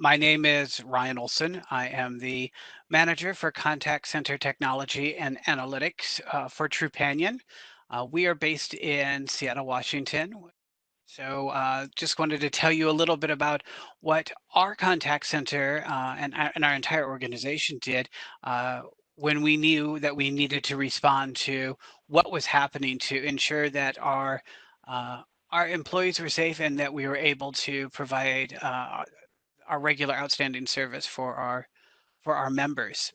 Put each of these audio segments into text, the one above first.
My name is Ryan Olson. I am the manager for contact center technology and analytics for Trupanion. We are based in Seattle, Washington. So just wanted to tell you a little bit about what our contact center and our entire organization did when we knew that we needed to respond to what was happening to ensure that uh, our employees were safe and that we were able to provide our regular outstanding service for our members.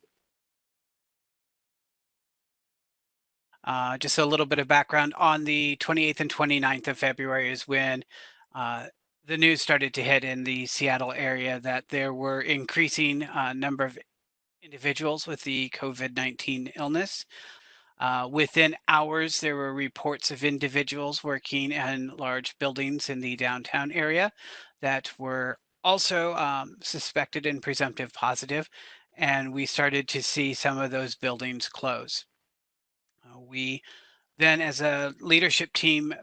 Just a little bit of background on the 28th and 29th of February is when uh, the news started to hit in the Seattle area that there were increasing number of individuals with the COVID-19 illness. Within hours, there were reports of individuals working in large buildings in the downtown area that were also suspected and presumptive positive, and we started to see some of those buildings close. We then, as a leadership team,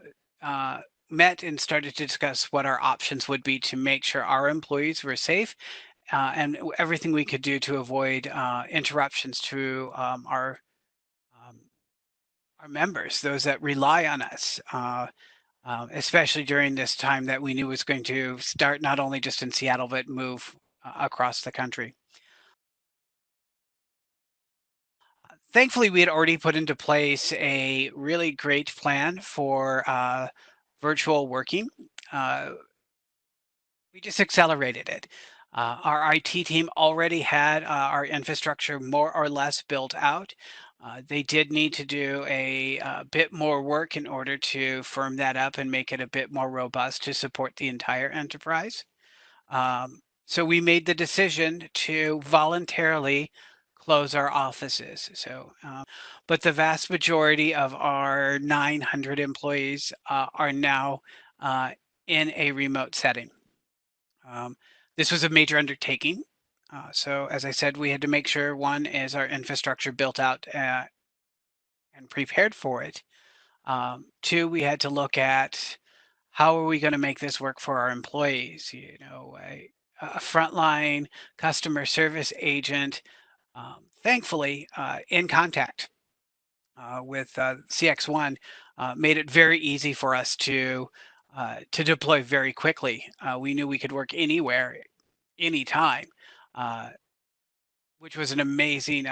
uh, met and started to discuss what our options would be to make sure our employees were safe and everything we could do to avoid interruptions to um, our members, those that rely on us, especially during this time that we knew was going to start not only just in Seattle, but move across the country. Thankfully, we had already put into place a really great plan for virtual working. Uh, we just accelerated it. Our IT team already had our infrastructure more or less built out. They did need to do a bit more work in order to firm that up and make it a bit more robust to support the entire enterprise. So we made the decision to voluntarily close our offices. But the vast majority of our 900 employees are now uh, in a remote setting. Um, this was a major undertaking. So as I said, we had to make sure one is our infrastructure built out and prepared for it. Two, we had to look at how are we going to make this work for our employees? A frontline customer service agent, thankfully, in contact with CXone, made it very easy for us to deploy very quickly. We knew we could work anywhere, anytime, uh, which was an amazing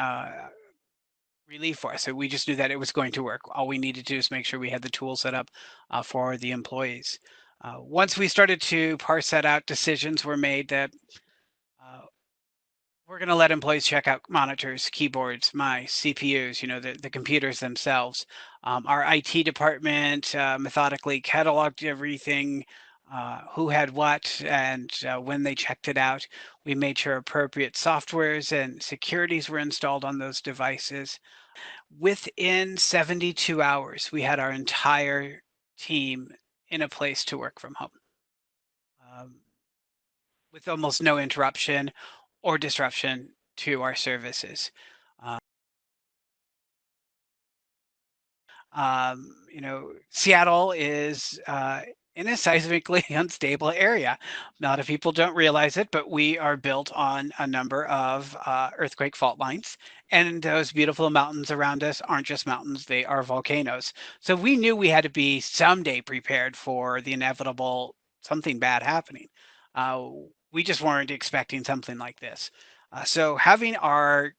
relief for us. So we just knew that it was going to work. All we needed to do is make sure we had the tools set up for the employees. Once we started to parse that out, decisions were made that uh, we're going to let employees check out monitors, keyboards, mice, CPUs, the computers themselves. Our IT department methodically cataloged everything, who had what, and when they checked it out. We made sure appropriate softwares and securities were installed on those devices. Within 72 hours, we had our entire team in a place to work from home, um, with almost no interruption or disruption to our services. Uh, Seattle is in a seismically unstable area. A lot of people don't realize it, but we are built on a number of earthquake fault lines. And those beautiful mountains around us aren't just mountains, they are volcanoes. So we knew we had to be someday prepared for the inevitable something bad happening. Uh, we just weren't expecting something like this. So having our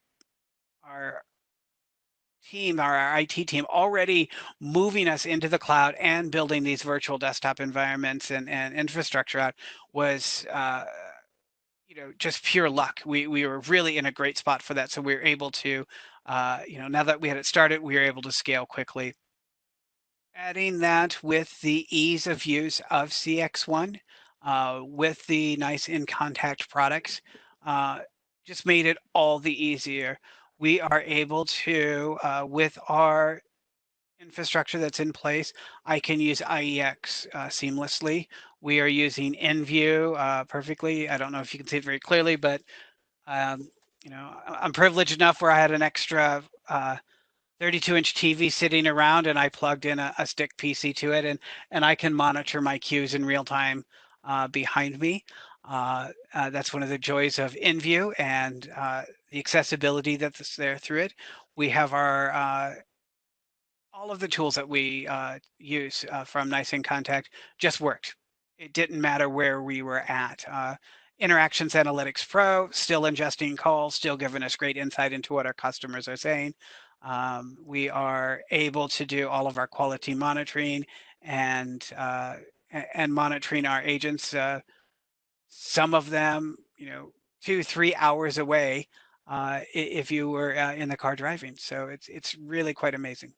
team, our IT team, already moving us into the cloud and building these virtual desktop environments and infrastructure out was, just pure luck. We were really in a great spot for that. So we were able to, now that we had it started, we were able to scale quickly. Adding that with the ease of use of CXone, with the nice in contact products, uh, just made it all the easier. We are able to, with our infrastructure that's in place, I can use IEX seamlessly. We are using InView perfectly. I don't know if you can see it very clearly, but um, I'm privileged enough where I had an extra 32-inch TV sitting around, and I plugged in a stick PC to it, and I can monitor my cues in real time behind me. That's one of the joys of InView and the accessibility that's there through it. We have our all of the tools that we use from Nice in Contact just worked. It didn't matter where we were at. Interactions Analytics Pro, still ingesting calls, still giving us great insight into what our customers are saying. We are able to do all of our quality monitoring and monitoring our agents. Some of them, 2, 3 hours away if you were in the car driving. So it's really quite amazing.